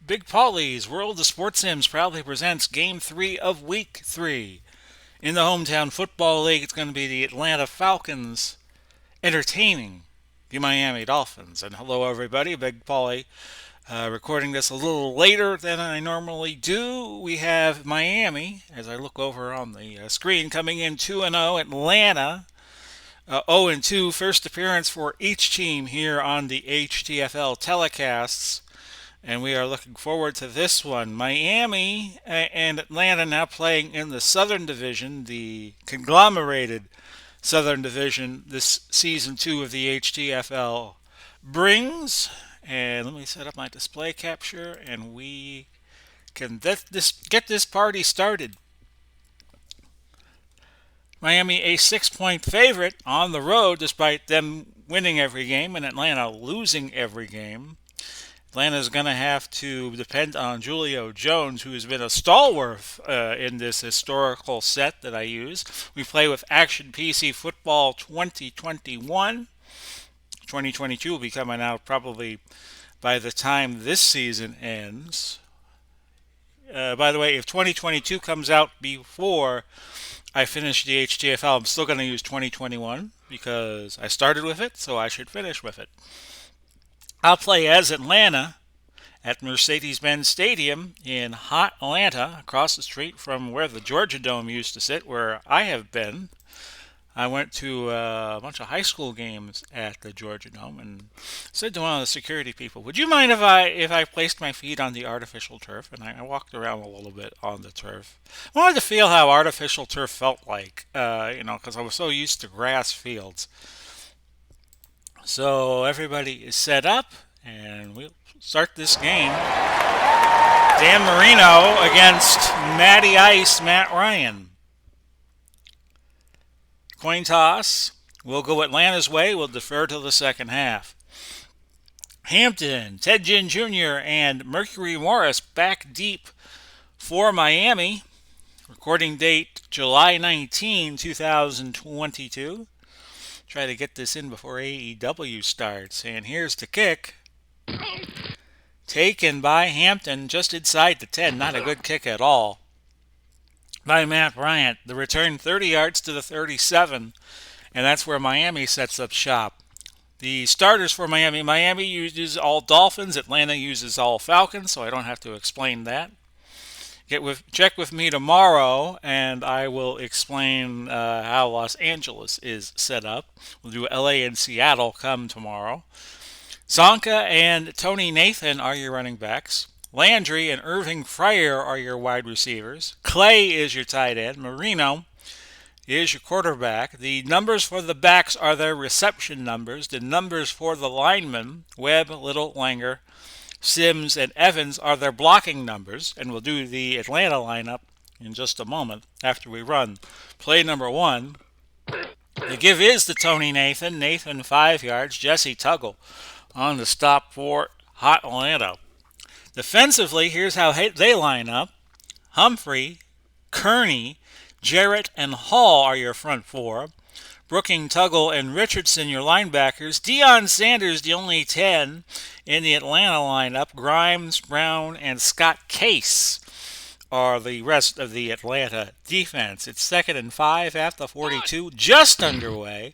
Big Polly's World of Sports Sims proudly presents Game 3 of Week 3. In the Hometown Football League, it's going to be the Atlanta Falcons entertaining the Miami Dolphins. And hello, everybody. Big Polly recording this a little later than I normally do. We have Miami, as I look over on the screen, coming in 2-0. Atlanta 0-2. First appearance for each team here on the HTFL telecasts. And we are looking forward to this one. Miami and Atlanta now playing in the Southern Division, the conglomerated Southern Division this season 2 of the HTFL brings. And let me set up my display capture and we can get this party started. Miami a 6-point favorite on the road despite them winning every game and Atlanta losing every game. Atlanta's going to have to depend on Julio Jones, who has been a stalwart in this historical set that I use. We play with Action PC Football 2021. 2022 will be coming out probably by the time this season ends. By the way, if 2022 comes out before I finish the HTFL, I'm still going to use 2021 because I started with it, so I should finish with it. I'll play as Atlanta at Mercedes-Benz Stadium in hot Atlanta, across the street from where the Georgia Dome used to sit, where I have been. I went to a bunch of high school games at the Georgia Dome and said to one of the security people, "Would you mind if I placed my feet on the artificial turf?" And I walked around a little bit on the turf. I wanted to feel how artificial turf felt like, because I was so used to grass fields. So everybody is set up, and we'll start this game. Dan Marino against Matty Ice, Matt Ryan. Coin toss. We'll go Atlanta's way. We'll defer till the second half. Hampton, Ted Ginn Jr., and Mercury Morris back deep for Miami. Recording date July 19, 2022. Try to get this in before AEW starts. And here's the kick. Taken by Hampton just inside the 10. Not a good kick at all by Matt Bryant. The return 30 yards to the 37. And that's where Miami sets up shop. The starters for Miami. Miami uses all Dolphins. Atlanta uses all Falcons, so I don't have to explain that. Check with me tomorrow, and I will explain how Los Angeles is set up. We'll do LA and Seattle come tomorrow. Zonka and Tony Nathan are your running backs. Landry and Irving Fryer are your wide receivers. Clay is your tight end. Marino is your quarterback. The numbers for the backs are their reception numbers. The numbers for the linemen, Webb, Little, Langer, Sims, and Evans, are their blocking numbers, and we'll do the Atlanta lineup in just a moment after we run play number 1. The give is to Tony Nathan. Nathan 5 yards. Jesse Tuggle on the stop for hot Atlanta. Defensively, here's how they line up. Humphrey, Kearney, Jarrett, and Hall are your front four. Brooking, Tuggle, and Richardson, your linebackers. Deion Sanders, the only 10 in the Atlanta lineup. Grimes, Brown, and Scott Case are the rest of the Atlanta defense. It's 2nd and 5 at the 42, just underway.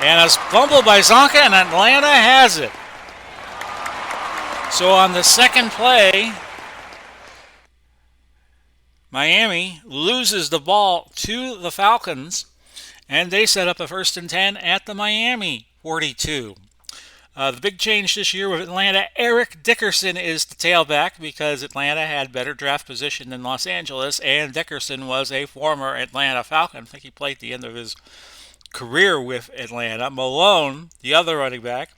And a fumble by Zonka, and Atlanta has it. So on the second play, Miami loses the ball to the Falcons. And they set up a 1st and 10 at the Miami 42. The big change this year with Atlanta, Eric Dickerson is the tailback because Atlanta had better draft position than Los Angeles, and Dickerson was a former Atlanta Falcon. I think he played the end of his career with Atlanta. Malone, the other running back.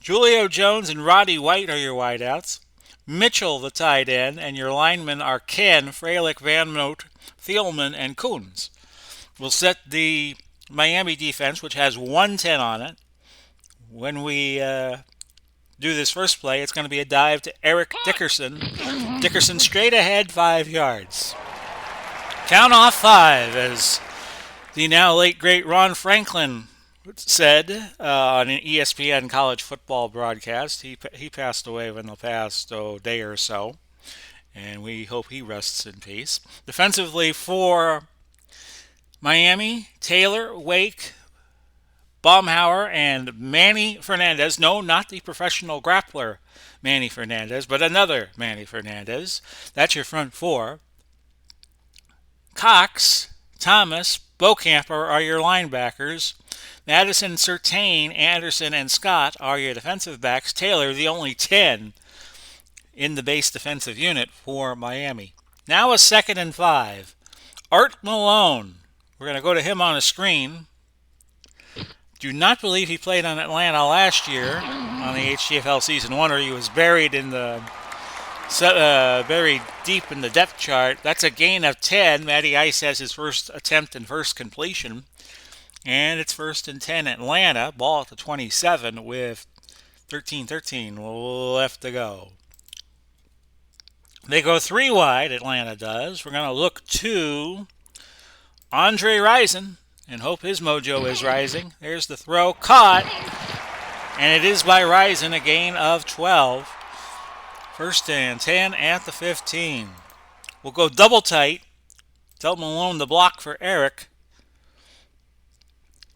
Julio Jones and Roddy White are your wideouts. Mitchell, the tight end, and your linemen are Ken, Freilich, Van Noot, Thielman, and Coons. We'll set the Miami defense, which has 110 on it. When we do this first play, it's going to be a dive to Eric Dickerson. Dickerson straight ahead, 5 yards. Count off 5 as the now late great Ron Franklin said on an ESPN college football broadcast. He passed away in the past day or so, and we hope he rests in peace. Defensively for Miami, Taylor, Wake, Baumhauer, and Manny Fernandez. No, not the professional grappler Manny Fernandez, but another Manny Fernandez. That's your front four. Cox, Thomas, Bocamper are your linebackers. Madison, Surtain, Anderson, and Scott are your defensive backs. Taylor, the only 10 in the base defensive unit for Miami. Now a 2nd and 5. Art Malone. We're going to go to him on a screen. Do not believe he played on Atlanta last year on the HTFL Season 1, or he was buried deep in the depth chart. That's a gain of 10. Matty Ice has his first attempt and first completion. And it's 1st and 10 Atlanta. Ball at the 27 with 13:13 left to go. They go 3 wide, Atlanta does. We're going to look to Andre Rison and hope his mojo is rising. There's the throw. Caught. And it is by Rison, a gain of 12. 1st and 10 at the 15. We'll go double tight. Tell Malone the block for Eric.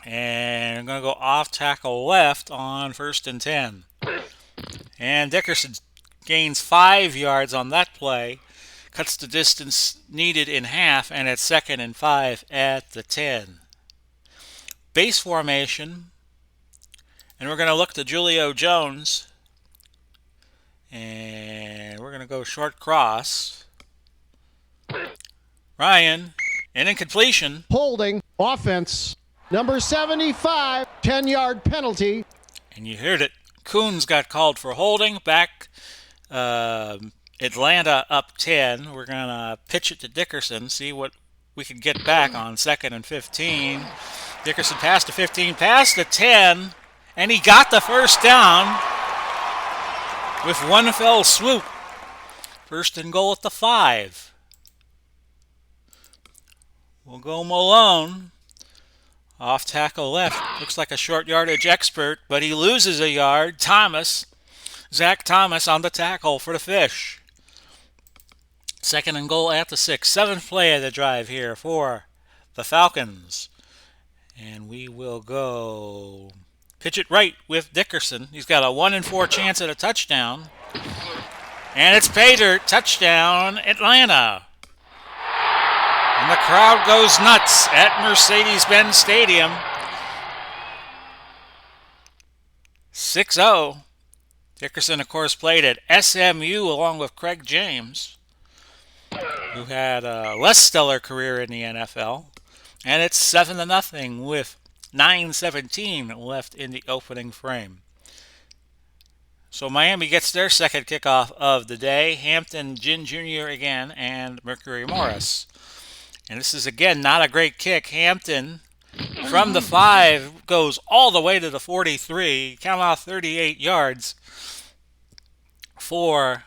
And I'm going to go off tackle left on 1st and 10. And Dickerson gains 5 yards on that play. Cuts the distance needed in half, and it's 2nd and 5 at the 10. Base formation. And we're going to look to Julio Jones. And we're going to go short cross. Ryan, and in completion. Holding, offense. Number 75, 10-yard penalty. And you heard it. Coons got called for holding. Back Atlanta up 10. We're going to pitch it to Dickerson, see what we can get back on 2nd and 15. Dickerson passed to 15, passed to 10, and he got the first down with one fell swoop. 1st and goal at the 5. We'll go Malone. Off tackle left. Looks like a short yardage expert, but he loses a yard. Zach Thomas on the tackle for the Fish. 2nd and goal at the 6. 7th play of the drive here for the Falcons. And we will go pitch it right with Dickerson. He's got a 1 in 4 chance at a touchdown. And it's pay dirt. Touchdown, Atlanta. And the crowd goes nuts at Mercedes-Benz Stadium. 6-0. Dickerson, of course, played at SMU along with Craig James, who had a less stellar career in the NFL. And it's 7-0 with 9:17 left in the opening frame. So Miami gets their second kickoff of the day. Hampton, Ginn Jr. again, and Mercury Morris. And this is, again, not a great kick. Hampton, from the 5, goes all the way to the 43. Count out 38 yards for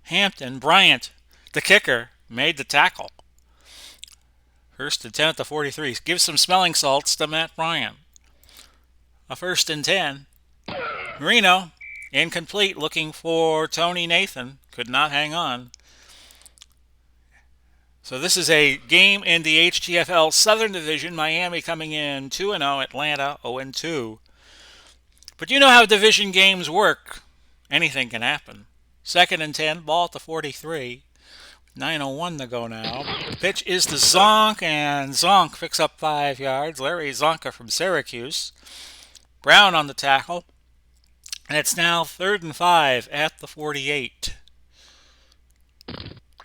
Hampton. Bryant, the kicker, made the tackle. 1st and 10 at the 43. Give some smelling salts to Matt Bryant. A 1st and 10. Marino, incomplete, looking for Tony Nathan. Could not hang on. So this is a game in the HTFL Southern Division. Miami coming in 2-0, Atlanta 0-2. But you know how division games work. Anything can happen. 2nd and 10, ball at the 43. 9:01 to go now. The pitch is to Zonk, and Zonk picks up 5 yards. Larry Zonka from Syracuse. Brown on the tackle. And it's now 3rd and 5 at the 48.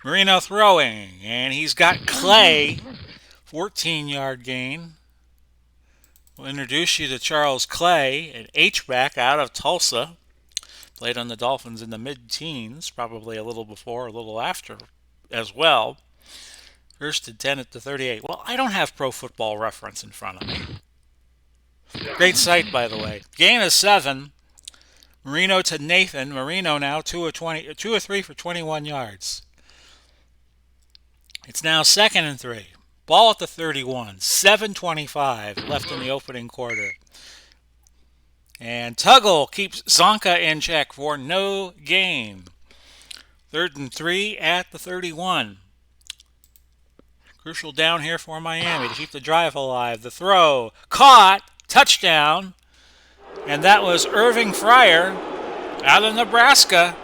Marino throwing, and he's got Clay. 14-yard gain. We'll introduce you to Charles Clay, an H-back out of Tulsa. Played on the Dolphins in the mid-teens, probably a little before, a little after as well. 1st and 10 at the 38. Well, I don't have Pro Football Reference in front of me. Great site, by the way. Gain of 7. Marino to Nathan. Marino now 2 of 3 for 21 yards. It's now 2nd and 3. Ball at the 31. 7:25 left in the opening quarter. And Tuggle keeps Zonka in check for no gain. 3rd and 3 at the 31. Crucial down here for Miami to keep the drive alive. The throw, caught, touchdown. And that was Irving Fryer out of Nebraska.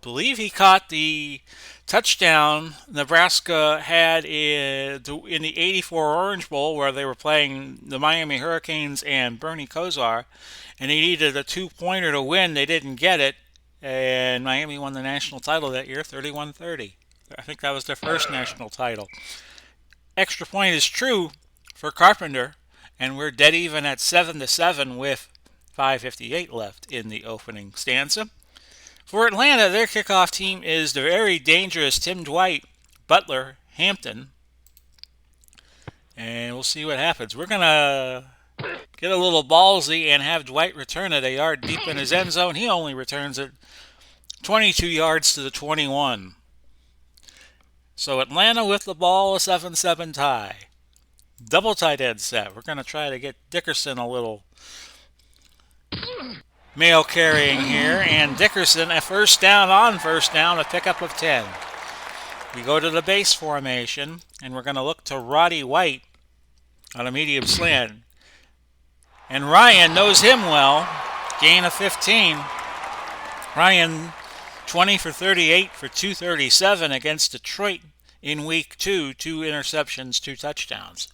Believe he caught the touchdown Nebraska had in the '84 Orange Bowl, where they were playing the Miami Hurricanes and Bernie Kosar, and he needed a two-pointer to win. They didn't get it, and Miami won the national title that year, 31-30. I think that was their first national title. Extra point is true for Carpenter, and we're dead even at 7-7 with 5:58 left in the opening stanza. For Atlanta, their kickoff team is the very dangerous Tim Dwight, Butler, Hampton. And we'll see what happens. We're going to get a little ballsy and have Dwight return it a yard deep in his end zone. He only returns it 22 yards to the 21. So Atlanta with the ball, a 7-7 tie. Double tight end set. We're going to try to get Dickerson a little mail carrying here, and Dickerson a first down, a pickup of 10. We go to the base formation, and we're going to look to Roddy White on a medium slant. And Ryan knows him well. Gain of 15. Ryan 20 for 38 for 237 against Detroit in week 2. 2 interceptions, 2 touchdowns.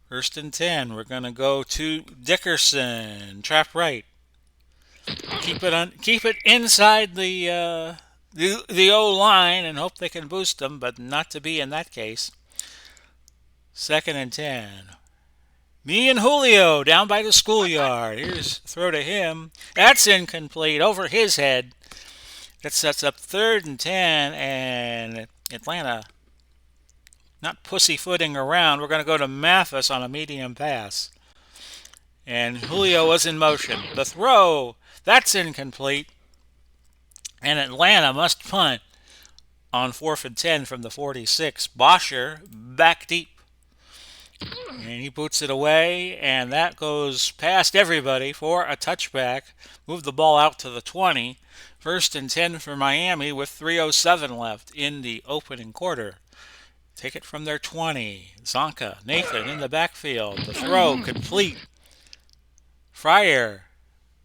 1st and 10. We're going to go to Dickerson. Trap right. Keep it inside the O-line and hope they can boost them, but not to be in that case. 2nd and 10. Me and Julio down by the schoolyard. Here's a throw to him. That's incomplete over his head. That sets up 3rd and 10, and Atlanta not pussyfooting around. We're going to go to Mathis on a medium pass. And Julio was in motion. The throw, that's incomplete. And Atlanta must punt on 4th and 10 from the 46. Bosher back deep. And he boots it away, and that goes past everybody for a touchback. Move the ball out to the 20. 1st and 10 for Miami with 3:07 left in the opening quarter. Take it from their 20. Zonka, Nathan in the backfield. The throw complete. Fryer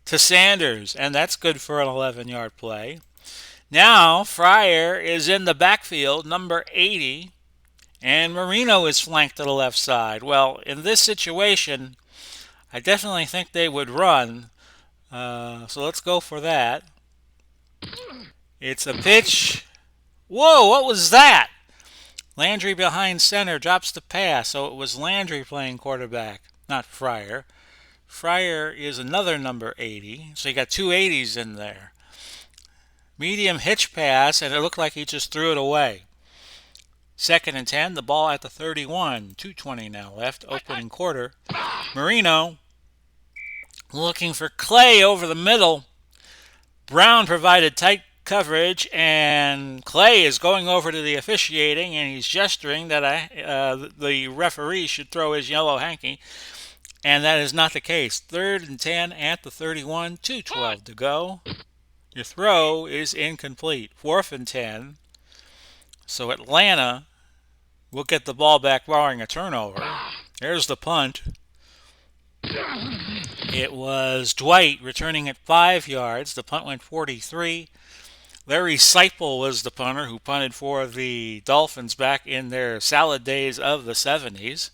to Sanders, and that's good for an 11-yard play. Now Fryer is in the backfield, number 80, and Marino is flanked to the left side. Well, in this situation, I definitely think they would run, so let's go for that. It's a pitch. Whoa, what was that? Landry behind center drops the pass, so it was Landry playing quarterback, not Fryer. Fryer is another number 80, so you got two 80s in there. Medium hitch pass, and it looked like he just threw it away. 2nd and 10, the ball at the 31. 2:20 now left, opening quarter. Marino looking for Clay over the middle. Brown provided tight coverage, and Clay is going over to the officiating, and he's gesturing that the referee should throw his yellow hanky. And that is not the case. 3rd and 10 at the 31, 2:12 to go. Your throw is incomplete. 4th and 10. So Atlanta will get the ball back barring a turnover. There's the punt. It was Dwight returning at 5 yards. The punt went 43. Larry Seipel was the punter who punted for the Dolphins back in their salad days of the 70s.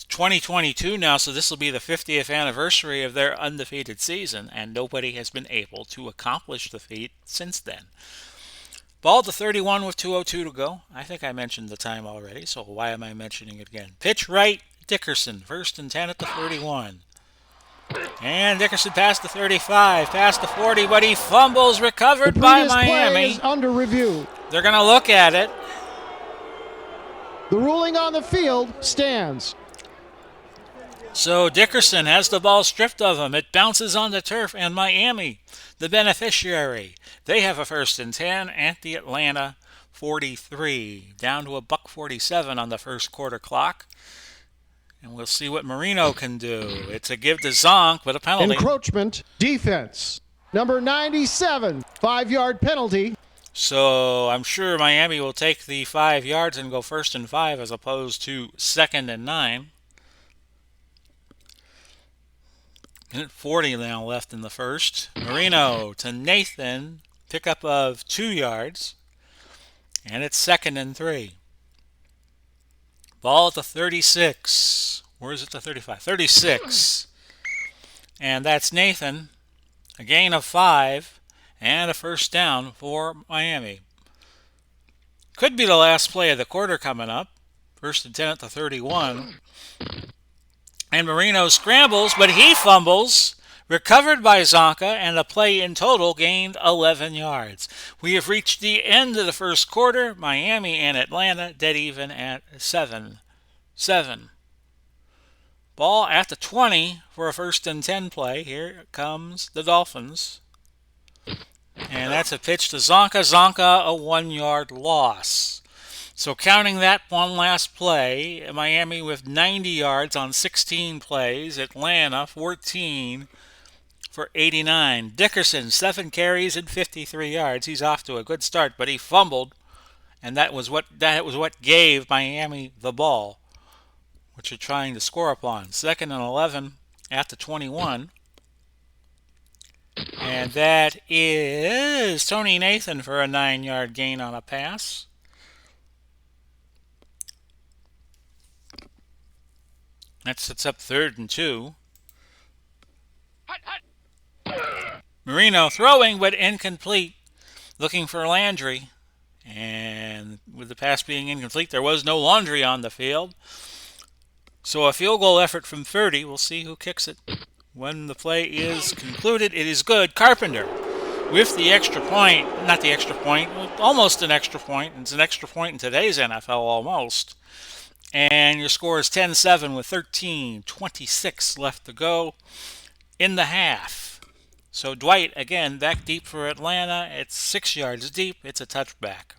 2022 now, so this will be the 50th anniversary of their undefeated season, and nobody has been able to accomplish the feat since then. Ball to 31 with 2:02 to go. I think I mentioned the time already, so why am I mentioning it again? Pitch right, Dickerson, 1st and 10 at the 31. And Dickerson past the 35, past the 40, but he fumbles, recovered by Miami. Play is under review. They're going to look at it. The ruling on the field stands. So Dickerson has the ball stripped of him. It bounces on the turf, and Miami, the beneficiary, they have a 1st and 10 at the Atlanta 43, down to a buck 47 on the first quarter clock. And we'll see what Marino can do. It's a give to Zonk, but a penalty. Encroachment defense. Number 97, 5-yard penalty. So I'm sure Miami will take the 5 yards and go 1st and 5 as opposed to 2nd and 9. 40 now left in the first. Marino to Nathan, pickup of 2 yards. And it's 2nd and 3. Ball at the 36. Where is it? The 35. 36. And that's Nathan. A gain of 5 and a first down for Miami. Could be the last play of the quarter coming up. 1st and 10 at the 31. And Marino scrambles, but he fumbles. Recovered by Zonka, and the play in total gained 11 yards. We have reached the end of the first quarter. Miami and Atlanta dead even at 7-7. Ball at the 20 for a 1st and 10 play. Here comes the Dolphins. And that's a pitch to Zonka. Zonka, a 1-yard loss. So counting that one last play, Miami with 90 yards on 16 plays. Atlanta 14 for 89. Dickerson 7 carries and 53 yards. He's off to a good start, but he fumbled, and that was what gave Miami the ball, which you're trying to score upon. 2nd and 11 at the 21. And that is Tony Nathan for a 9-yard gain on a pass. That sets up 3rd and 2. Marino throwing, but incomplete. Looking for Landry. And with the pass being incomplete, there was no Laundry on the field. So a field goal effort from 30. We'll see who kicks it. When the play is concluded, it is good. Carpenter with the extra point. Not the extra point. Almost an extra point. It's an extra point in today's NFL almost. And your score is 10-7 with 13:26 left to go in the half. So Dwight, again, back deep for Atlanta. It's 6 yards deep. It's a touchback.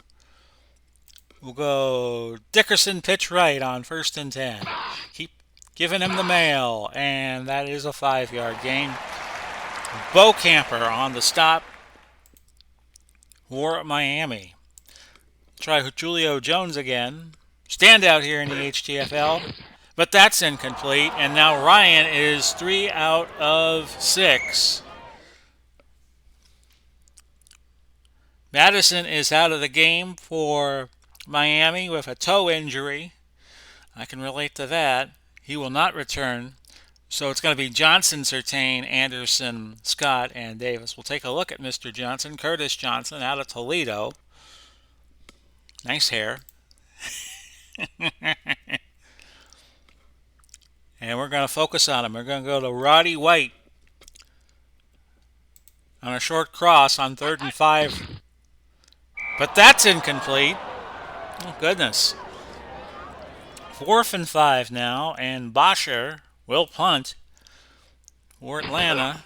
We'll go Dickerson pitch right on 1st and 10. Keep giving him the mail. And that is a 5-yard gain. Bo Camper on the stop for Miami. Try Julio Jones again. Standout here in the HTFL. But that's incomplete. And now Ryan is 3 out of 6. Madison is out of the game for Miami with a toe injury. I can relate to that. He will not return. So it's going to be Johnson, Surtain, Anderson, Scott, and Davis. We'll take a look at Mr. Johnson. Curtis Johnson out of Toledo. Nice hair. And we're going to focus on him. We're going to go to Roddy White on a short cross on 3rd and 5. But that's incomplete. Oh, goodness. 4th and 5 now, and Bosher will punt for Atlanta.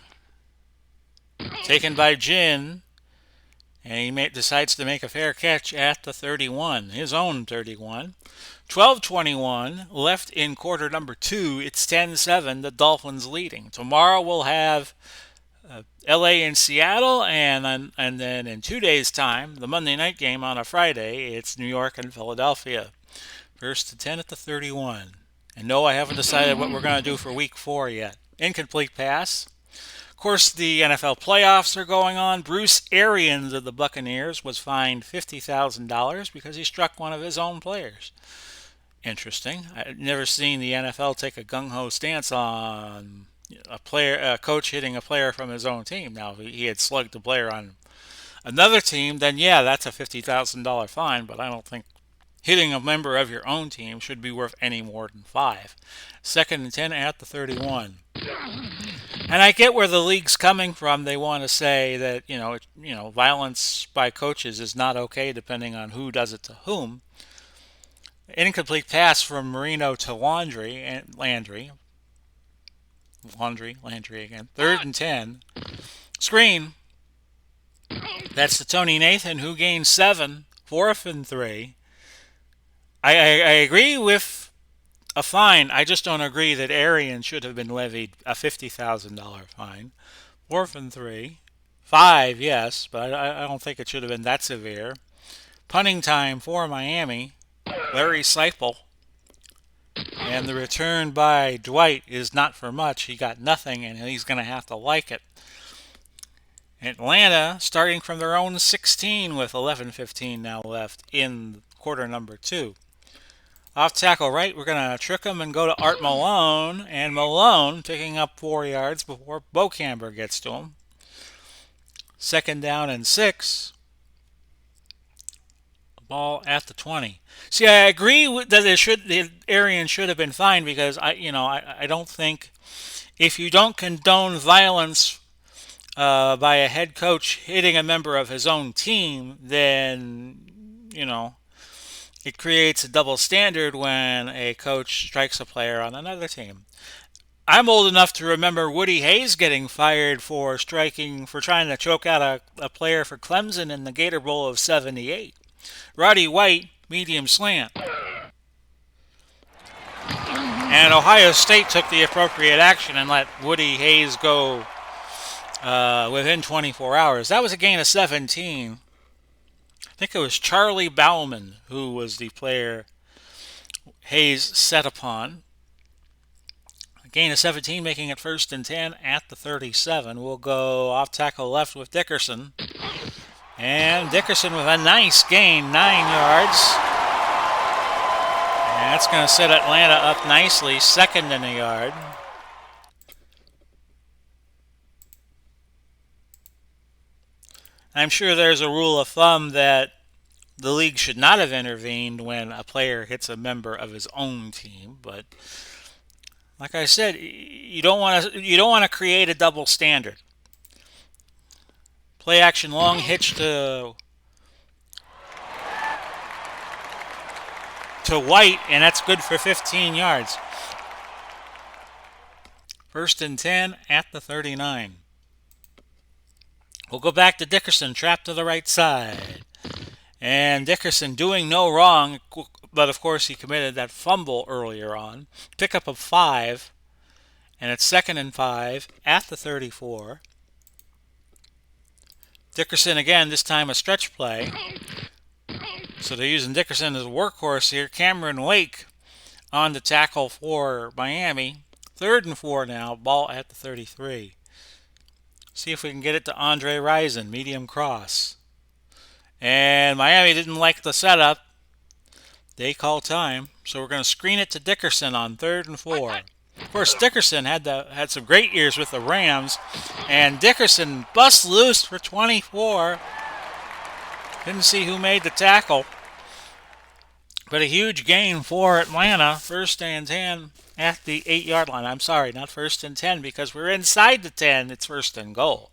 Taken by Jin, and he decides to make a fair catch at the 31, his own 31. 12:21 left in quarter number 2. It's 10-7, the Dolphins leading. Tomorrow we'll have LA and Seattle, and then in 2 days' time, the Monday night game on a Friday, it's New York and Philadelphia. 1st and 10 at the 31. And no, I haven't decided what we're going to do for week 4 yet. Incomplete pass. Of course, the NFL playoffs are going on. Bruce Arians of the Buccaneers was fined $50,000 because he struck one of his own players. Interesting. I've never seen the NFL take a gung-ho stance on a coach hitting a player from his own team. Now, if he had slugged a player on another team, then yeah, that's a $50,000 fine, but I don't think hitting a member of your own team should be worth any more than 5. 2nd and 10 at the 31. And I get where the league's coming from. They want to say that, violence by coaches is not okay depending on who does it to whom. Incomplete pass from Marino to Landry again. 3rd and 10. Screen. That's to Tony Nathan, who gained 7 4th and 3. I agree with a fine. I just don't agree that Arian should have been levied a $50,000 fine. 4th and 3. 5, yes, but I don't think it should have been that severe. Punting time for Miami. Larry Seipel. And the return by Dwight is not for much. He got nothing, and he's going to have to like it. Atlanta starting from their own 16 with 11:15 now left in quarter number 2. Off tackle right, we're going to trick him and go to Art Malone, and Malone picking up 4 yards before Bocamber gets to him. 2nd down and 6. Ball at the 20. See, I agree that the Arian should have been fined because I don't think if you don't condone violence by a head coach hitting a member of his own team, then it creates a double standard when a coach strikes a player on another team. I'm old enough to remember Woody Hayes getting fired for trying to choke out a player for Clemson in the Gator Bowl of '78. Roddy White, medium slant. And Ohio State took the appropriate action and let Woody Hayes go within 24 hours. That was a gain of 17. I think it was Charlie Bauman who was the player Hayes set upon. A gain of 17, making it 1st and 10 at the 37. We'll go off tackle left with Dickerson. And Dickerson with a nice gain, 9 yards. And that's going to set Atlanta up nicely, 2nd and a yard. I'm sure there's a rule of thumb that the league should not have intervened when a player hits a member of his own team, but like I said, you don't want to create a double standard. Play action long hitch to White, and that's good for 15 yards. 1st and 10 at the 39. We'll go back to Dickerson, trapped to the right side. And Dickerson doing no wrong, but of course he committed that fumble earlier on. Pickup of 5, and it's 2nd and 5 at the 34. Dickerson again, this time a stretch play. So they're using Dickerson as a workhorse here. Cameron Wake on the tackle for Miami. 3rd and 4 now, ball at the 33. See if we can get it to Andre Rison, medium cross. And Miami didn't like the setup. They call time, so we're going to screen it to Dickerson on 3rd and 4. Of course, Dickerson had some great years with the Rams, and Dickerson busts loose for 24. Didn't see who made the tackle, but a huge gain for Atlanta. 1st and 10 at the 8-yard line. I'm sorry, not 1st and 10 because we're inside the 10. It's 1st and goal.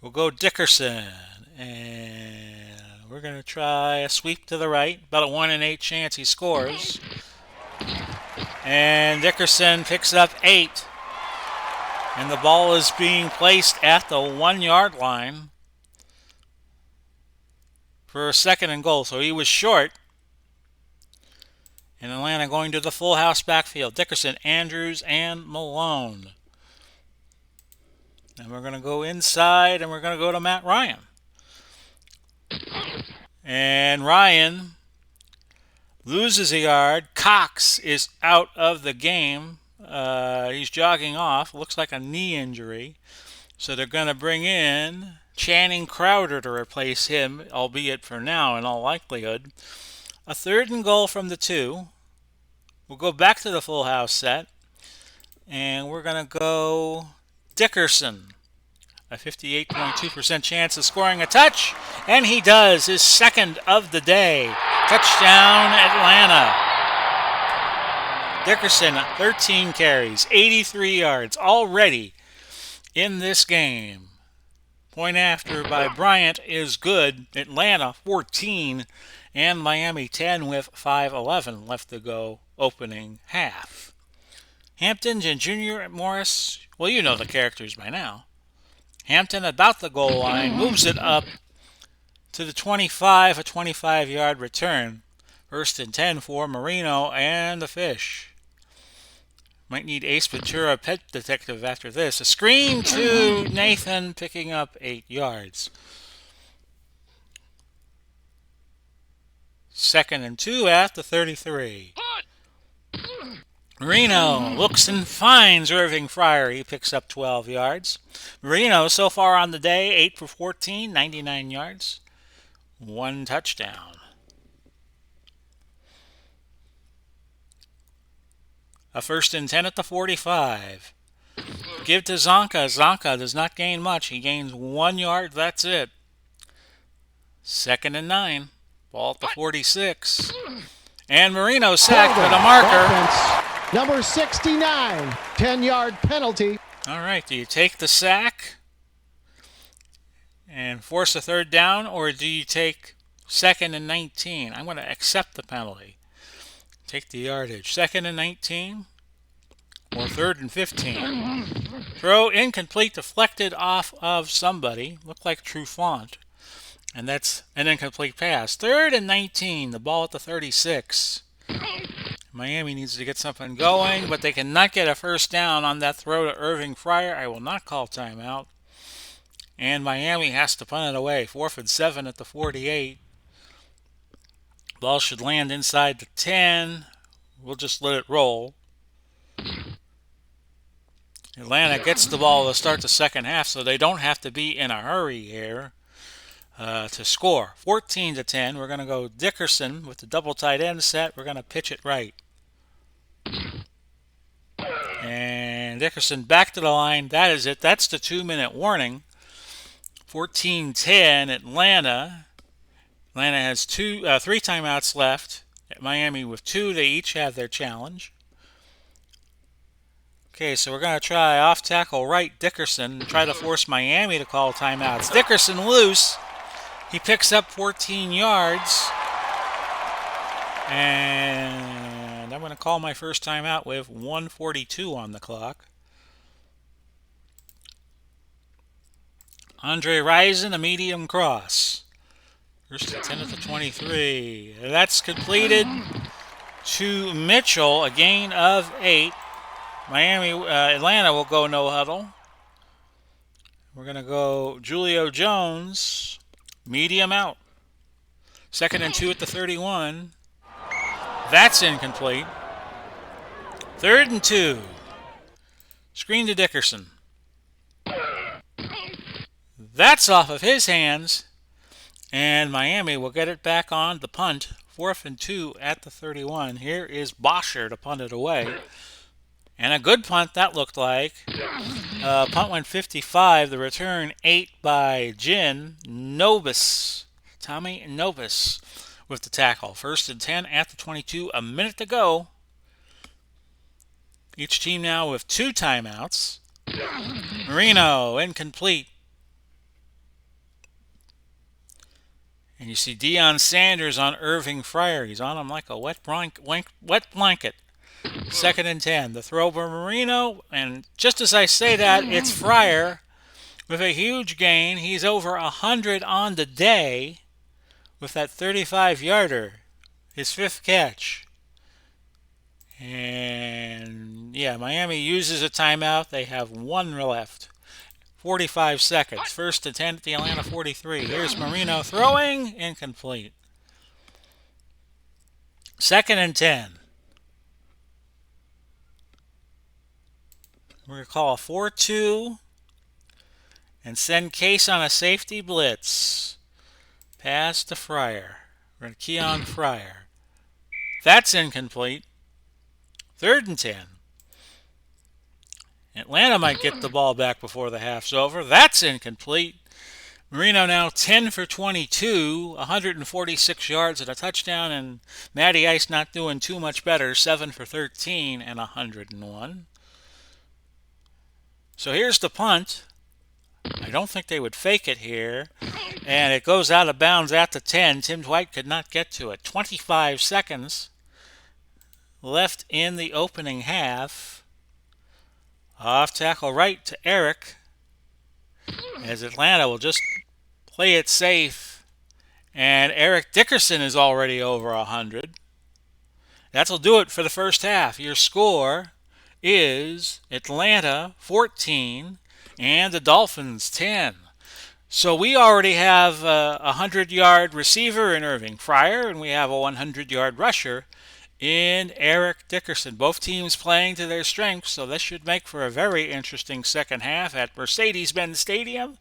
We'll go Dickerson, and we're going to try a sweep to the right. About a 1 in 8 chance he scores. And Dickerson picks up 8. And the ball is being placed at the 1-yard line for a 2nd and goal. So he was short. And Atlanta going to the full house backfield. Dickerson, Andrews, and Malone. And we're going to go inside, and we're going to go to Matt Ryan. And Ryan loses a yard. Cox is out of the game. He's jogging off. Looks like a knee injury. So they're going to bring in Channing Crowder to replace him, albeit for now in all likelihood. A 3rd and goal from the 2. We'll go back to the full house set. And we're going to go Dickerson. A 58.2% chance of scoring a touch. And he does, his 2nd of the day. Touchdown, Atlanta. Dickerson, 13 carries, 83 yards already in this game. Point after by Bryant is good. Atlanta, 14. And Miami, 10 with 5:11 left to go opening half. Hampton and Junior Morris, well, you know the characters by now. Hampton about the goal line, moves it up to the 25, a 25-yard return. 1st and 10 for Marino and the Fish. Might need Ace Ventura, Pet Detective after this. A screen to Nathan, picking up 8 yards. 2nd and 2 at the 33. Marino looks and finds Irving Fryer. He picks up 12 yards. Marino, so far on the day, 8 for 14, 99 yards, 1 touchdown. A 1st and 10 at the 45. Give to Zonka. Zonka does not gain much. He gains 1 yard. That's it. 2nd and 9. Ball at the 46. And Marino sacked for the marker. Offense, number 69, 10-yard penalty. All right, do you take the sack and force a 3rd down, or do you take 2nd and 19? I'm going to accept the penalty. Take the yardage. 2nd and 19 or 3rd and 15. Throw incomplete, deflected off of somebody. Looked like Trufant. And that's an incomplete pass. 3rd and 19, the ball at the 36. Miami needs to get something going, but they cannot get a 1st down on that throw to Irving Fryer. I will not call timeout. And Miami has to punt it away. 4th and 7 at the 48. Ball should land inside the 10. We'll just let it roll. Atlanta gets the ball to start the 2nd half, so they don't have to be in a hurry here to score. 14 to 10. We're going to go Dickerson with the double tight end set. We're going to pitch it right. And Dickerson back to the line. That is it. That's the 2-minute warning. 14-10 Atlanta. Atlanta has 3 timeouts left. Miami with 2. They each have their challenge. Okay, so we're going to try off tackle right Dickerson and try to force Miami to call timeouts. Dickerson loose. He picks up 14 yards. And I'm going to call my first timeout with 1:42 on the clock. Andre Rison, a medium cross. 1st and 10 at the 23. That's completed to Mitchell, a gain of 8. Atlanta will go no huddle. We're going to go Julio Jones, medium out. 2nd and 2 at the 31. That's incomplete. 3rd and 2. Screen to Dickerson. That's off of his hands. And Miami will get it back on the punt. 4th and 2 at the 31. Here is Bosher to punt it away. And a good punt that looked like. Punt went 55. The return 8 by Nobis. Tommy Nobis with the tackle. 1st and 10 at the 22. A minute to go. Each team now with 2 timeouts. Marino, incomplete. And you see Deion Sanders on Irving Fryer. He's on him like a wet blanket. 2nd and 10. The throw for Marino. And just as I say that, it's Fryer with a huge gain. He's over 100 on the day with that 35-yarder. His 5th catch. And yeah, Miami uses a timeout. They have 1 left. 45 seconds. 1st and 10 at the Atlanta 43. Here's Marino throwing. Incomplete. 2nd and 10. We're going to call a 4-2 and send Case on a safety blitz. Pass to Fryer. We're going to key on Fryer. That's incomplete. 3rd and 10. Atlanta might get the ball back before the half's over. That's incomplete. Marino now 10 for 22, 146 yards and a touchdown, and Matty Ice not doing too much better, 7 for 13 and 101. So here's the punt. I don't think they would fake it here. And it goes out of bounds at the 10. Tim Dwight could not get to it. 25 seconds left in the opening half. Off tackle right to Eric. As Atlanta will just play it safe And Eric Dickerson is already over 100. That'll do it for the first half. Your score is Atlanta 14 and the Dolphins 10. So we already have a 100-yard receiver in Irving Fryer, and we have a 100-yard rusher in Eric Dickerson. Both teams playing to their strengths, so this should make for a very interesting second half at Mercedes-Benz Stadium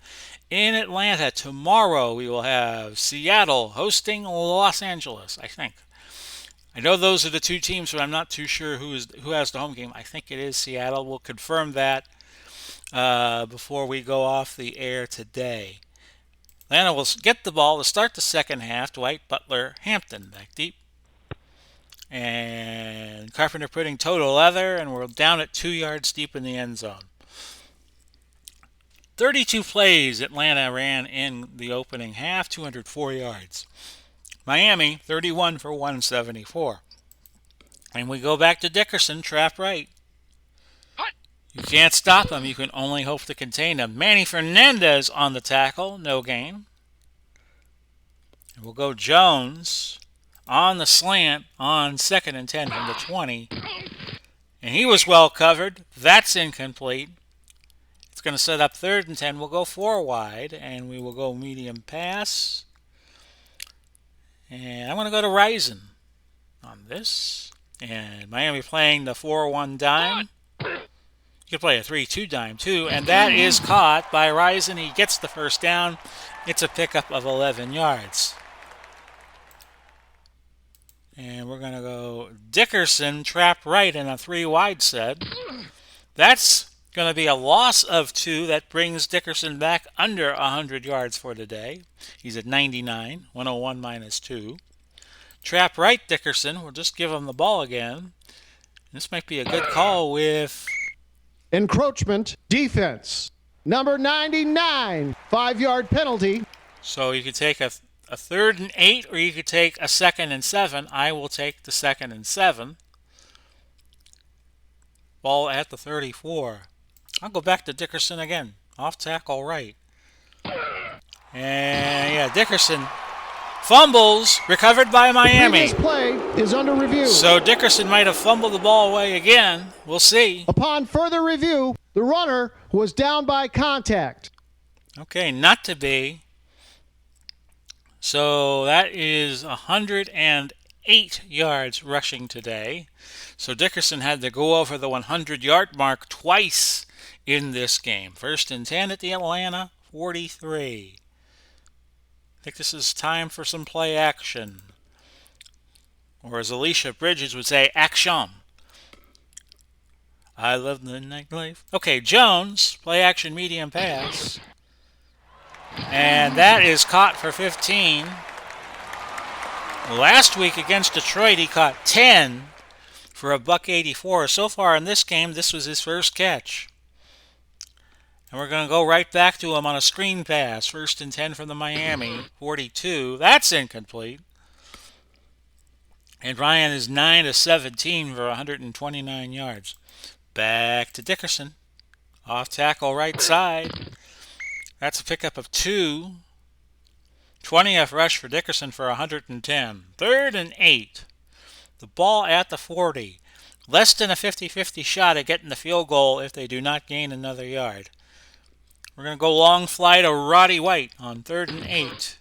in Atlanta. Tomorrow we will have Seattle hosting Los Angeles, I think. I know those are the two teams, but I'm not too sure who has the home game. I think it is Seattle. We'll confirm that before we go off the air today. Atlanta will get the ball to start the second half. Dwight Butler Hampton back deep. And Carpenter putting total leather, and we're down at 2 yards deep in the end zone. 32 plays Atlanta ran in the opening half, 204 yards. Miami, 31 for 174. And we go back to Dickerson, trap right. You can't stop him. You can only hope to contain him. Manny Fernandez on the tackle, no gain. And we'll go Jones on the slant on 2nd and 10 from the 20. And he was well covered. That's incomplete. It's going to set up 3rd and 10. We'll go 4 wide, and we will go medium pass. And I'm going to go to Risen on this. And Miami playing the 4-1 dime. You can play a 3-2 dime too. And that is caught by Risen. He gets the first down. It's a pickup of 11 yards. And we're going to go Dickerson, trap right in a 3 wide set. That's going to be a loss of 2. That brings Dickerson back under 100 yards for today. He's at 99, 101 minus 2. Trap right Dickerson. We'll just give him the ball again. This might be a good call with Encroachment defense. Number 99, 5-yard penalty. So you could take a 3rd and 8, or you could take a 2nd and 7. I will take the 2nd and 7. Ball at the 34. I'll go back to Dickerson again. Off tackle right. And yeah, Dickerson fumbles, recovered by Miami. The previous play is under review. So Dickerson might have fumbled the ball away again. We'll see. Upon further review, the runner was down by contact. Okay, not to be. So that is 108 yards rushing today. So Dickerson had to go over the 100-yard mark twice in this game. 1st and 10 at the Atlanta 43. I think this is time for some play action. Or as Alicia Bridges would say, action. I love the nightlife. Okay, Jones, play action medium pass. And that is caught for 15. Last week against Detroit, he caught 10 for a $184. So far in this game, this was his first catch. And we're going to go right back to him on a screen pass. 1st and 10 from the Miami 42. That's incomplete. And Ryan is 9 of 17 for 129 yards. Back to Dickerson. Off tackle right side. That's a pickup of 2. 20th rush for Dickerson for 110. 3rd and 8. The ball at the 40. Less than a 50-50 shot at getting the field goal if they do not gain another yard. We're going to go long fly to Roddy White on 3rd and 8.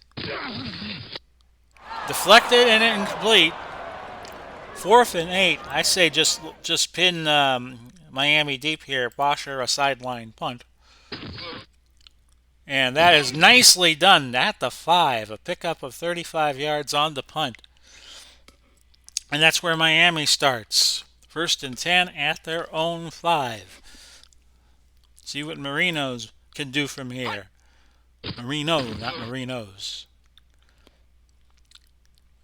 Deflected and incomplete. 4th and 8. I say just pin Miami deep here. Bosher a sideline punt. And that is nicely done at the 5. A pickup of 35 yards on the punt. And that's where Miami starts. 1st and 10 at their own 5. See what Marino's can do from here. Marino, not Marinos.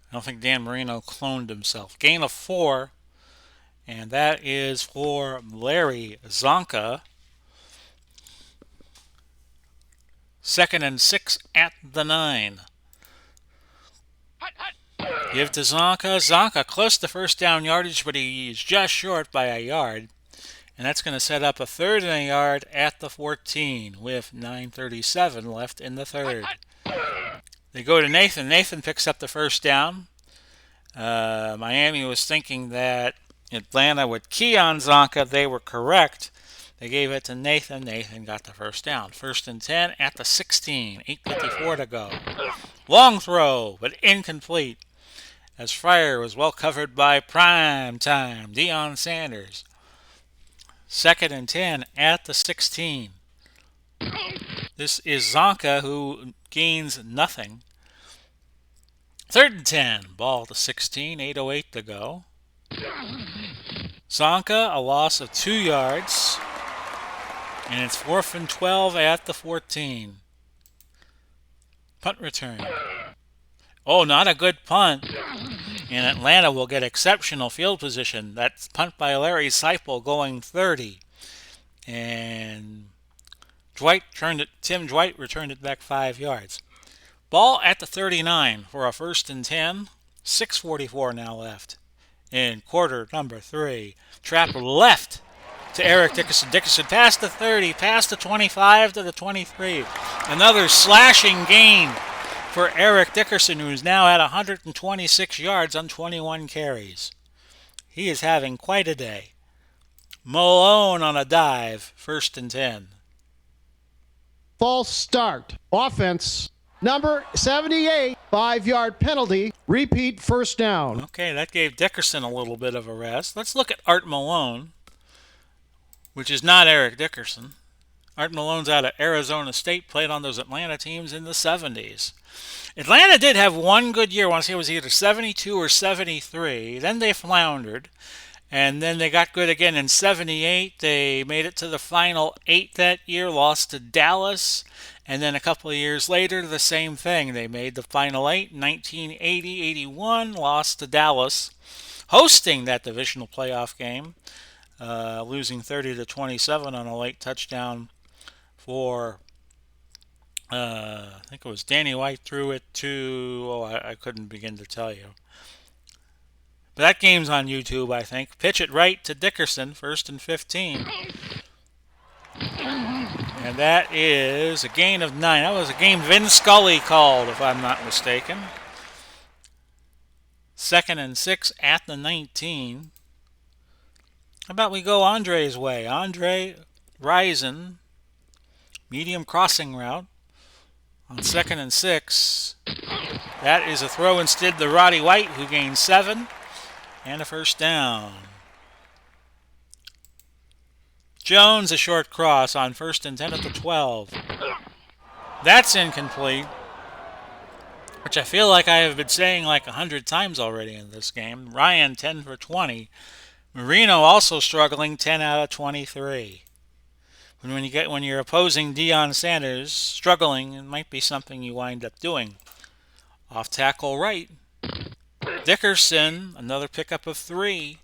I don't think Dan Marino cloned himself. Gain of 4. And that is for Larry Zonka. 2nd and 6 at the 9. Give to Zonka. Zonka close to first down yardage, but he's just short by a yard. And that's going to set up a 3rd and a yard at the 14 with 9:37 left in the 3rd. They go to Nathan. Nathan picks up the first down. Miami was thinking that Atlanta would key on Zonka. They were correct. They gave it to Nathan. Nathan got the first down. 1st and 10 at the 16. 8:54 to go. Long throw, but incomplete, as Fryer was well covered by prime time Deion Sanders. 2nd and 10 at the 16. This is Zonka, who gains nothing. 3rd and 10, ball at the 16, 8:08 to go. Zonka, a loss of 2 yards, and it's 4th and 12 at the 14. Punt return. Oh, not a good punt. And Atlanta will get exceptional field position. That's punt by Larry Seipel going 30. And Tim Dwight returned it back 5 yards. Ball at the 39 for a 1st and 10. 6:44 now left in quarter number 3. Trap left to Eric Dickerson. Dickerson past the 30, past the 25 to the 23. Another slashing gain for Eric Dickerson, who is now at 126 yards on 21 carries. He is having quite a day. Malone on a dive, 1st and 10. False start. Offense. Number 78, 5-yard penalty. Repeat, first down. Okay, that gave Dickerson a little bit of a rest. Let's look at Art Malone, which is not Eric Dickerson. Art Malone's out of Arizona State, played on those Atlanta teams in the 70s. Atlanta did have one good year. I want to say it was either 72 or 73. Then they floundered, and then they got good again in 78. They made it to the final 8 that year, lost to Dallas, and then a couple of years later, the same thing. They made the final 8 in 1980-81, lost to Dallas, hosting that divisional playoff game, losing 30-27 on a late touchdown for, I think it was Danny White threw it to, I couldn't begin to tell you. But that game's on YouTube, I think. Pitch it right to Dickerson, 1st and 15. And that is a gain of 9. That was a game Vin Scully called, if I'm not mistaken. 2nd and 6 at the 19. How about we go Andre's way? Andre Rison, medium crossing route on 2nd and 6. That is a throw instead to Roddy White, who gains 7 and a first down. Jones, a short cross on 1st and 10 at the 12. That's incomplete, which I feel like I have been saying like 100 times already in this game. Ryan, 10 for 20. Marino also struggling, 10 out of 23. When you're opposing Deion Sanders struggling, it might be something you wind up doing. Off tackle right. Dickerson, another pickup of 3.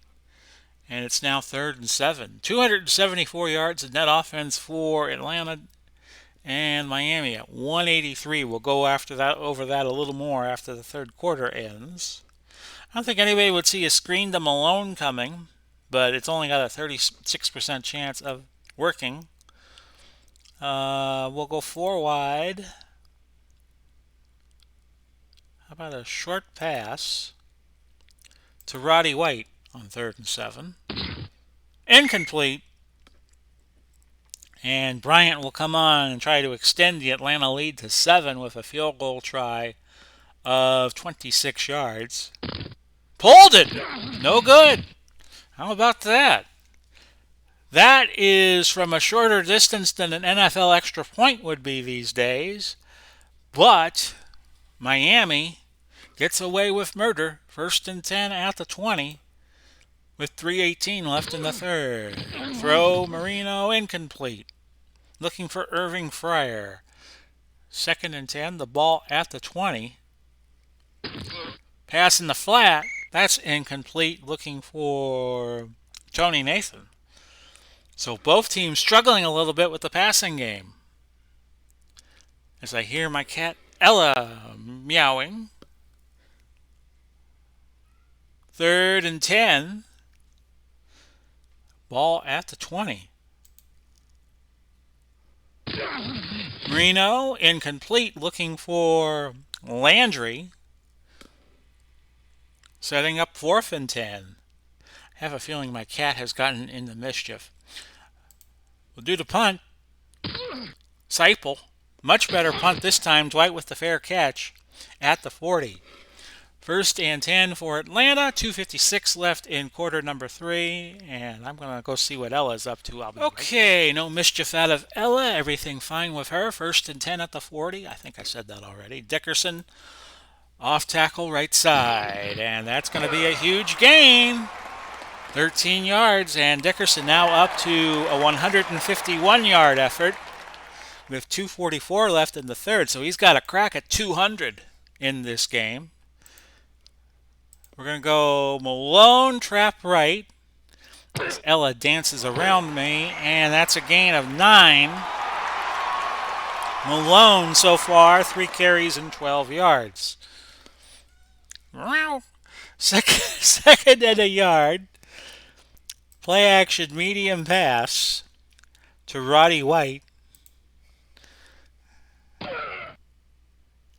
And it's now 3rd and 7. 274 yards of net offense for Atlanta and Miami at 183. We'll go over that a little more after the third quarter ends. I don't think anybody would see a screen to Malone coming, but it's only got a 36% chance of working. We'll go 4 wide. How about a short pass to Roddy White on 3rd and 7. Incomplete. And Bryant will come on and try to extend the Atlanta lead to 7 with a field goal try of 26 yards. Pulled it! No good. How about that? That is from a shorter distance than an NFL extra point would be these days. But Miami gets away with murder. 1st and 10 at the 20 with 3:18 left in the third. Throw Marino incomplete. Looking for Irving Fryer. 2nd and 10, the ball at the 20. Pass in the flat. That's incomplete. Looking for Tony Nathan. So both teams struggling a little bit with the passing game. As I hear my cat Ella meowing. 3rd and 10. Ball at the 20. Marino incomplete, looking for Landry setting up 4th and 10. I have a feeling my cat has gotten into mischief. We'll do the punt. Seipel. Much better punt this time. Dwight with the fair catch at the 40. 1st and 10 for Atlanta. 2:56 left in quarter number 3. And I'm going to go see what Ella's up to. Okay, no mischief out of Ella. Everything fine with her. 1st and 10 at the 40. I think I said that already. Dickerson off tackle right side. And that's going to be a huge gain. 13 yards. And Dickerson now up to a 151-yard effort with 2:44 left in the third. So he's got a crack at 200 in this game. We're going to go Malone, trap right. As Ella dances around me, and that's a gain of 9. Malone so far, 3 carries and 12 yards. Second and a yard. Play action medium pass to Roddy White.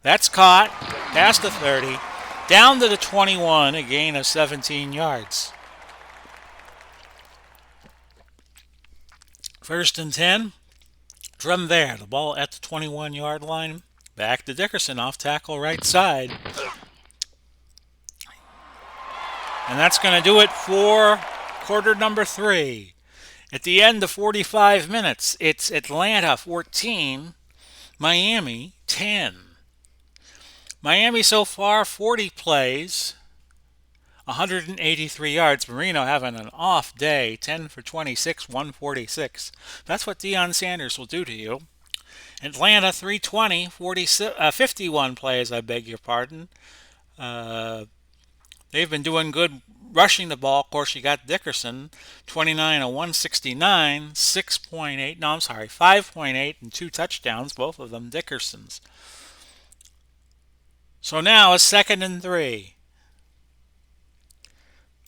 That's caught. Past the 30. Down to the 21, a gain of 17 yards. 1st and 10. From there, the ball at the 21-yard line. Back to Dickerson, off tackle right side. And that's going to do it for quarter number 3. At the end of 45 minutes, it's Atlanta 14, Miami 10. Miami so far, 40 plays, 183 yards. Marino having an off day, 10 for 26, 146. That's what Deion Sanders will do to you. Atlanta 320, 51 plays, I beg your pardon. They've been doing good rushing the ball. Of course, you got Dickerson, 29 of 169, 5.8 and 2 touchdowns, both of them Dickerson's. So now it's 2nd and 3.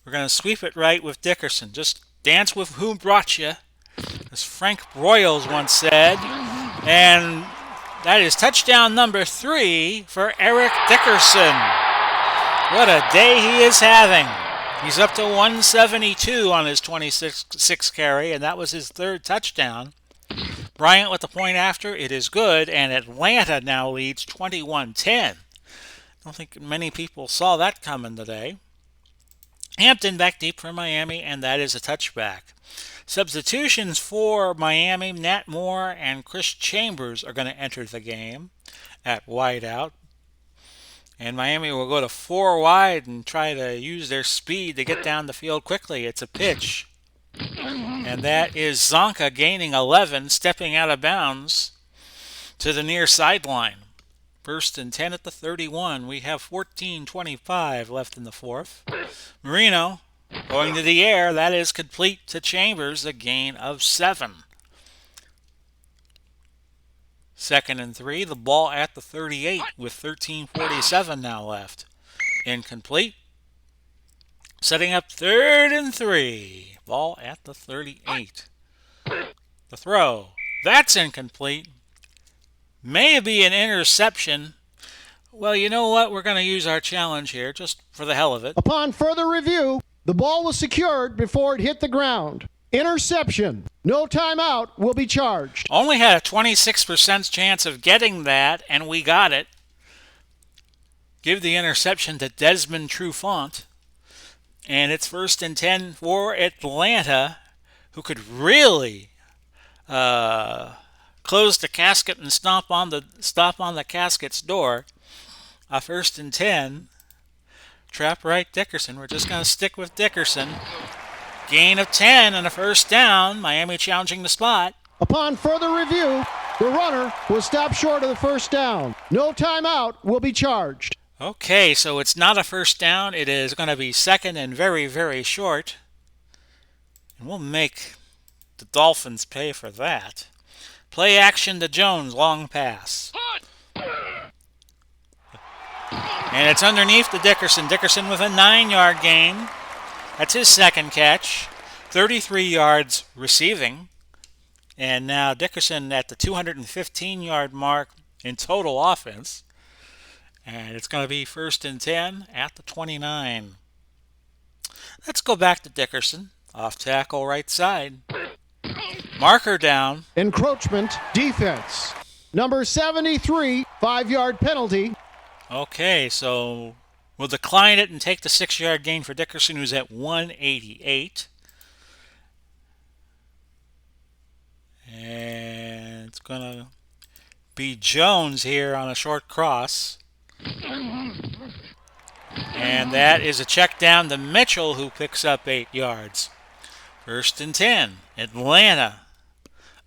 We're going to sweep it right with Dickerson. Just dance with who brought you, as Frank Broyles once said. And that is touchdown number 3 for Eric Dickerson. What a day he is having. He's up to 172 on his 26 carry, and that was his 3rd touchdown. Bryant with the point after. It is good, and Atlanta now leads 21-10. I don't think many people saw that coming today. Hampton back deep for Miami, and that is a touchback. Substitutions for Miami, Nat Moore and Chris Chambers are going to enter the game at wideout. And Miami will go to 4 wide and try to use their speed to get down the field quickly. It's a pitch. And that is Zonka gaining 11, stepping out of bounds to the near sideline. 1st and 10 at the 31. We have 14:25 left in the 4th. Marino going to the air. That is complete to Chambers, a gain of 7. 2nd and 3. The ball at the 38 with 13:47 now left. Incomplete. Setting up 3rd and 3. Ball at the 38. The throw. That's incomplete. May be an interception. Well, you know what? We're going to use our challenge here just for the hell of it. Upon further review, the ball was secured before it hit the ground. Interception. No timeout will be charged. Only had a 26% chance of getting that, and we got it. Give the interception to Desmond Trufant. And it's 1st and 10 for Atlanta, who could really close the casket and stop on the casket's door. 1st and 10. Trap right Dickerson. We're just going to stick with Dickerson. Gain of 10 and a 1st down. Miami challenging the spot. Upon further review, the runner was stopped short of the 1st down. No timeout will be charged. Okay, so it's not a 1st down. It is going to be 2nd and very, very short. And we'll make the Dolphins pay for that. Play action to Jones, long pass. And it's underneath to Dickerson. Dickerson with a 9-yard gain. That's his 2nd catch. 33 yards receiving. And now Dickerson at the 215-yard mark in total offense. And it's going to be 1st and 10 at the 29. Let's go back to Dickerson. Off tackle right side. Marker down. Encroachment defense. Number 73, 5-yard penalty. Okay, so we'll decline it and take the 6-yard gain for Dickerson, who's at 188. And it's going to be Jones here on a short cross. And that is a check down to Mitchell, who picks up 8 yards. 1st and 10. Atlanta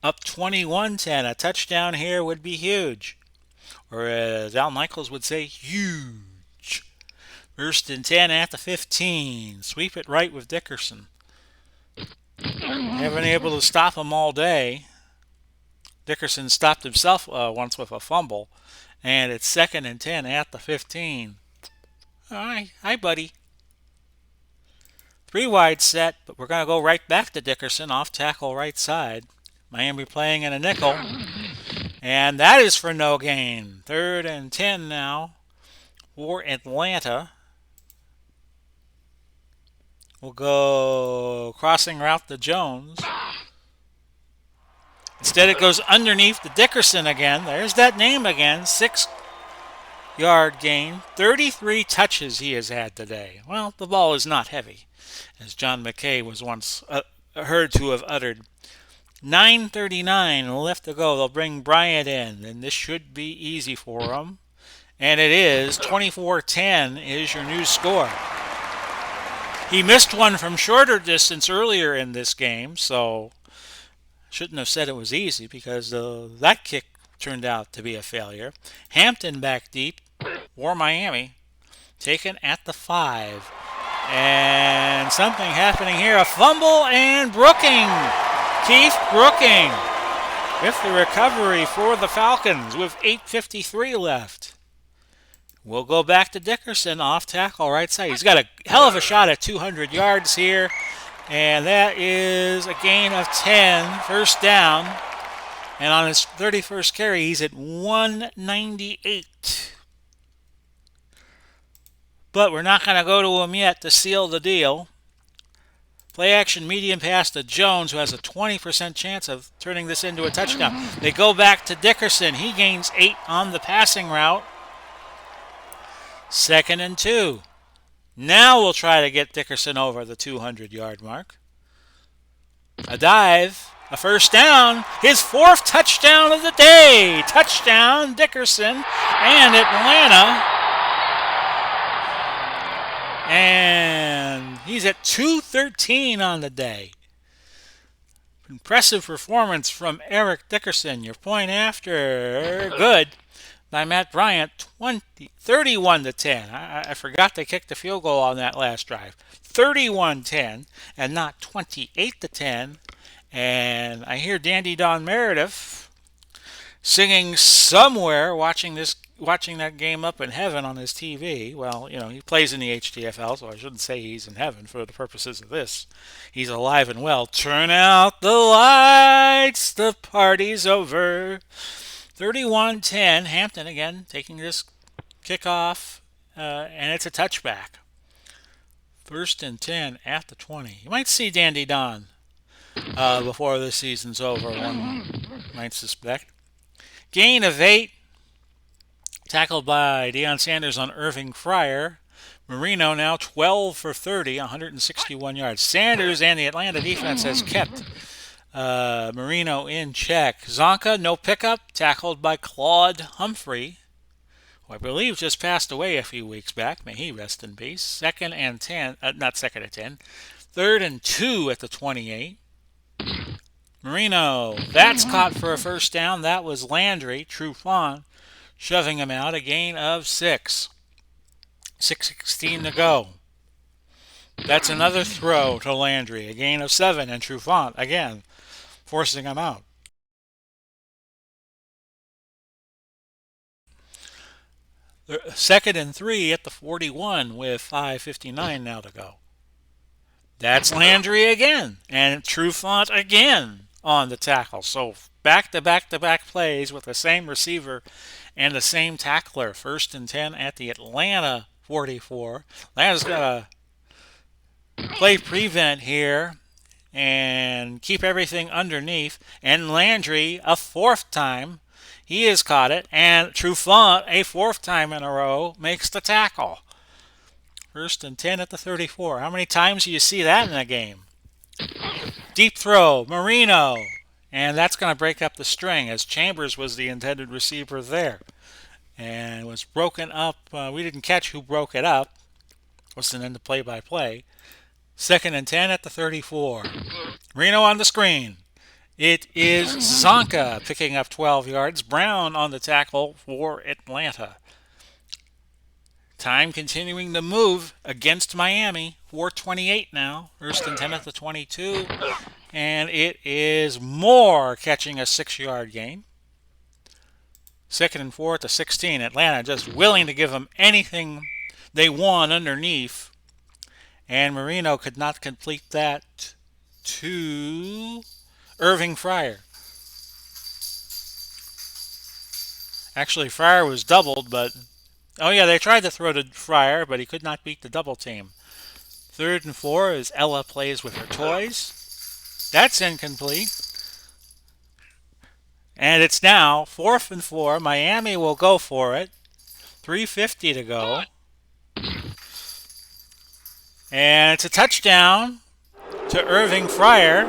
up 21-10. A touchdown here would be huge. Or as Al Michaels would say, huge. 1st and 10 at the 15. Sweep it right with Dickerson. Haven't been able to stop him all day. Dickerson stopped himself once with a fumble. And it's 2nd and 10 at the 15. Hi, buddy. 3 wide set, but we're going to go right back to Dickerson, off tackle right side. Miami playing in a nickel. And that is for no gain. 3rd and 10 now for Atlanta. We'll go crossing route to Jones. Instead it goes underneath to Dickerson again. There's that name again. 6-yard gain. 33 touches he has had today. Well, the ball is not heavy, as John McKay was once heard to have uttered. 9:39 left to go. They'll bring Bryant in, and this should be easy for them. And it is. 24-10 is your new score. He missed one from shorter distance earlier in this game, so shouldn't have said it was easy, because that kick turned out to be a failure. Hampton back deep for Miami, taken at the 5. And something happening here. A fumble and Brooking. Keith Brooking with the recovery for the Falcons with 8:53 left. We'll go back to Dickerson, off tackle right side. He's got a hell of a shot at 200 yards here. And that is a gain of 10, 1st down. And on his 31st carry, he's at 198. But we're not going to go to him yet to seal the deal. Play action medium pass to Jones, who has a 20% chance of turning this into a touchdown. They go back to Dickerson. He gains 8 on the passing route. 2nd and 2. Now we'll try to get Dickerson over the 200-yard mark. A dive, a 1st down, his 4th touchdown of the day. Touchdown, Dickerson and Atlanta. And he's at 213 on the day. Impressive performance from Eric Dickerson. Your point after, good, by Matt Bryant, 31-10. I forgot they kicked the field goal on that last drive. 31-10 and not 28-10. And I hear Dandy Don Meredith singing somewhere, watching that game up in heaven on his TV. Well, he plays in the HTFL, so I shouldn't say he's in heaven for the purposes of this. He's alive and well. Turn out the lights, the party's over. 31-10, Hampton again taking this kickoff, and it's a touchback. 1st and 10 at the 20. You might see Dandy Don before the season's over, one might suspect. Gain of 8. Tackled by Deion Sanders on Irving Fryer. Marino now 12 for 30, 161 yards. Sanders and the Atlanta defense has kept Marino in check. Zonka, no pickup, tackled by Claude Humphrey, who I believe just passed away a few weeks back. May he rest in peace. 2nd and 10, not 2nd and 10. 3rd and 2 at the 28. Marino, that's caught for a 1st down. That was Landry. Trufant shoving him out. A gain of 6. 6:16 to go. That's another throw to Landry. A gain of 7. And Trufant, again, forcing him out. The 2nd and 3 at the 41 with 5:59 now to go. That's Landry again. And Trufant again on the tackle. So back-to-back-to-back plays with the same receiver and the same tackler. 1st and 10 at the Atlanta 44. Atlanta's got to play prevent here and keep everything underneath. And Landry, a 4th time, he has caught it. And Trufant, a 4th time in a row, makes the tackle. 1st and 10 at the 34. How many times do you see that in a game? Deep throw, Marino. And that's going to break up the string, as Chambers was the intended receiver there. And it was broken up. We didn't catch who broke it up. Wasn't in the play-by-play. 2nd and 10 at the 34. Marino on the screen. It is Zonka picking up 12 yards. Brown on the tackle for Atlanta. Time continuing to move against Miami. 4:28 now. 1st and 10 at the 22. And it is Moore catching a 6-yard gain. 2nd and 4 at the 16. Atlanta just willing to give them anything they want underneath. And Marino could not complete that to Irving Fryer. Actually, Fryer was doubled, but... Oh, yeah, they tried to throw to Fryer, but he could not beat the double team. 3rd and 4 as Ella plays with her toys. That's incomplete. And it's now 4th and 4. Miami will go for it. 3:50 to go. And it's a touchdown to Irving Fryer.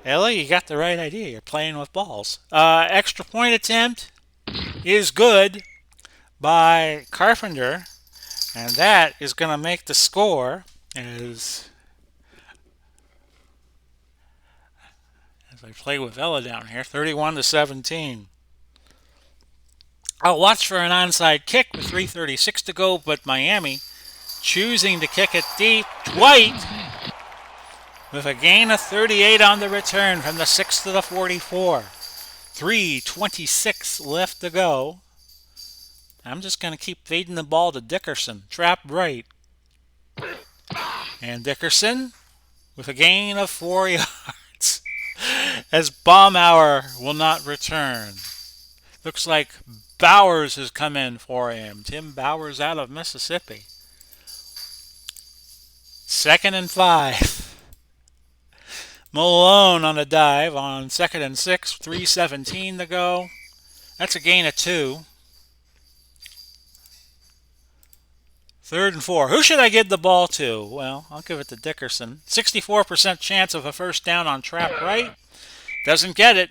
Ellie, you got the right idea. You're playing with balls. Extra point attempt is good by Carpenter. And that is going to make the score as I play with Ella down here, 31-17. I'll watch for an onside kick with 3:36 to go, but Miami choosing to kick it deep. Dwight with a gain of 38 on the return from the 6 to the 44. 3:26 left to go. I'm just going to keep feeding the ball to Dickerson. Trap right. And Dickerson with a gain of 4 yards as Baumauer will not return. Looks like Bowers has come in for him. Tim Bowers out of Mississippi. 2nd and 5. Malone on a dive on 2nd and 6. 3:17 to go. That's a gain of 2. 3rd and 4. Who should I give the ball to? Well, I'll give it to Dickerson. 64% chance of a first down on trap right. Doesn't get it.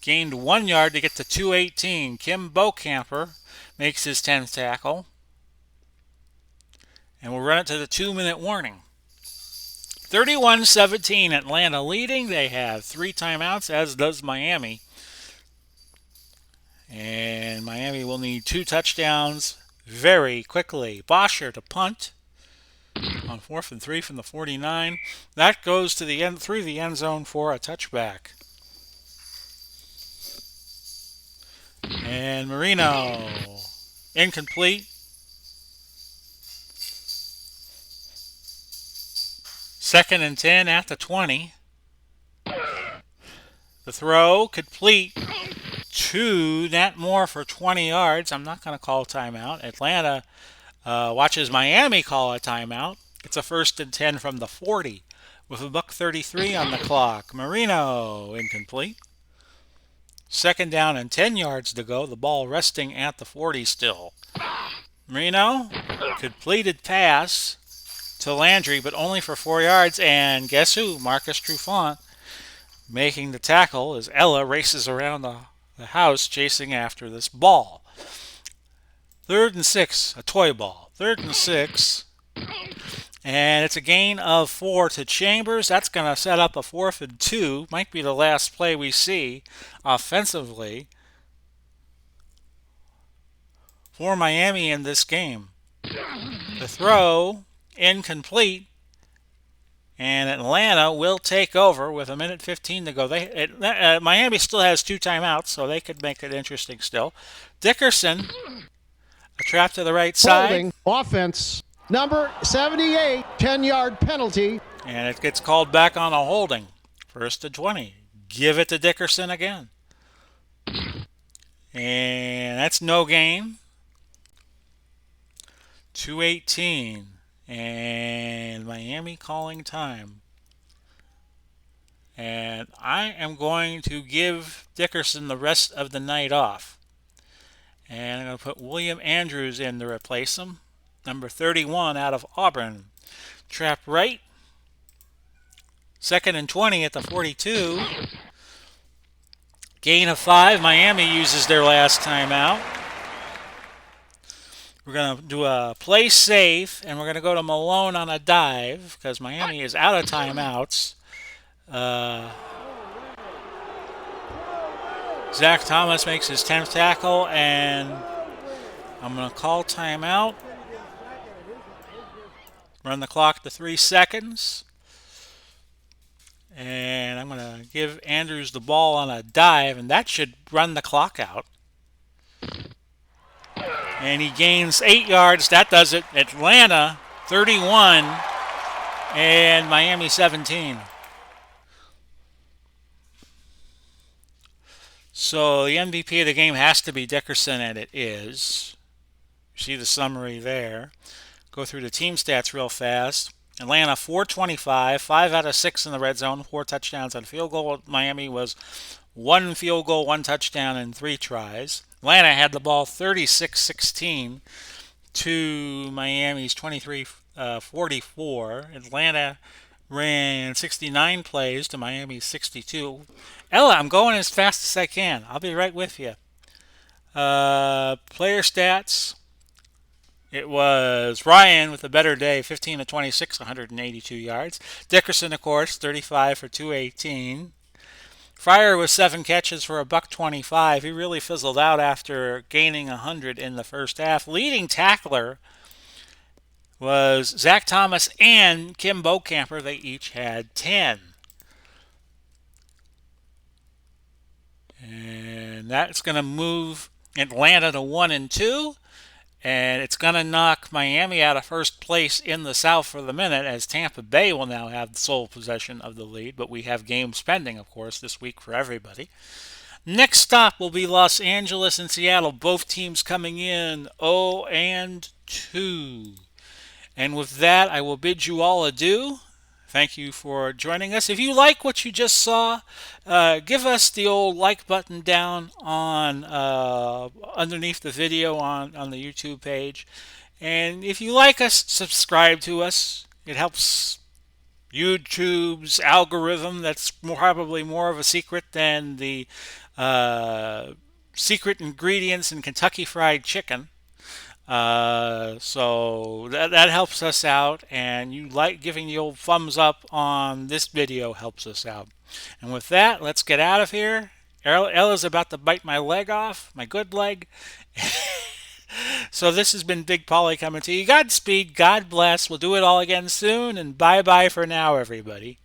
Gained 1 yard to get to 2:18. Kim Bocamper makes his 10th tackle. And we'll run it to the 2-minute warning. 31-17, Atlanta leading. They have 3 timeouts, as does Miami. And Miami will need 2 touchdowns very quickly. Bosher to punt on 4th and 3 from the 49. That goes to the end, through the end zone for a touchback. And Marino, incomplete. 2nd and 10 at the 20. The throw complete to Nat Moore for 20 yards. I'm not going to call timeout. Atlanta watches Miami call a timeout. It's a 1st and 10 from the 40 with $1:33 on the clock. Marino, incomplete. 2nd down and 10 yards to go. The ball resting at the 40 still. Marino, completed pass to Landry, but only for 4 yards. And guess who? Marcus Trufant making the tackle as Ella races around the house chasing after this ball. 3rd and 6, a toy ball. 3rd and 6. And it's a gain of 4 to Chambers. That's going to set up a 4th and 2. Might be the last play we see offensively for Miami in this game. The throw, incomplete. And Atlanta will take over with 1:15 to go. Miami still has 2 timeouts, so they could make it interesting still. Dickerson, a trap to the right side. Holding offense. Number 78, 10-yard penalty And it gets called back on a holding. First to 20. Give it to Dickerson again. And that's no gain. 2:18. And Miami calling time. And I am going to give Dickerson the rest of the night off. And I'm going to put William Andrews in to replace him. Number 31 out of Auburn. Trap right. Second and 20 at the 42. Gain of 5. Miami uses their last timeout. We're going to do a play safe, and we're going to go to Malone on a dive because Miami is out of timeouts. Zach Thomas makes his 10th tackle, and I'm going to call timeout. Run the clock to 3 seconds. And I'm going to give Andrews the ball on a dive, and that should run the clock out. And he gains 8 yards. That does it. Atlanta 31 and Miami 17. So the MVP of the game has to be Dickerson, and it is. You see the summary there. Go through the team stats real fast. Atlanta 425, 5 out of 6 in the red zone, 4 touchdowns on field goal. Miami was 1 field goal, 1 touchdown, and 3 tries. Atlanta had the ball 36-16 to Miami's 23-44. Atlanta ran 69 plays to Miami's 62. Ella, I'm going as fast as I can. I'll be right with you. Player stats. It was Ryan with a better day, 15 to 26, 182 yards. Dickerson, of course, 35 for 218. Fryer was 7 catches for a $125. He really fizzled out after gaining 100 in the first half. Leading tackler was Zach Thomas and Kim Bocamper. They each had 10. And that's going to move Atlanta to 1 and 2. And it's going to knock Miami out of first place in the South for the minute, as Tampa Bay will now have sole possession of the lead. But we have games pending, of course, this week for everybody. Next stop will be Los Angeles and Seattle. Both teams coming in 0 and 2. And with that, I will bid you all adieu. Thank you for joining us. If you like what you just saw, give us the old like button down on underneath the video on the YouTube page. And if you like us, subscribe to us. It helps YouTube's algorithm. That's probably more of a secret than the secret ingredients in Kentucky Fried Chicken. So that helps us out, and you like giving the old thumbs up on this video helps us out. And with that, let's get out of here. Ella's about to bite my leg off, my good leg. So this has been Big Polly coming to you. Godspeed, God bless. We'll do it all again soon, and bye-bye for now, everybody.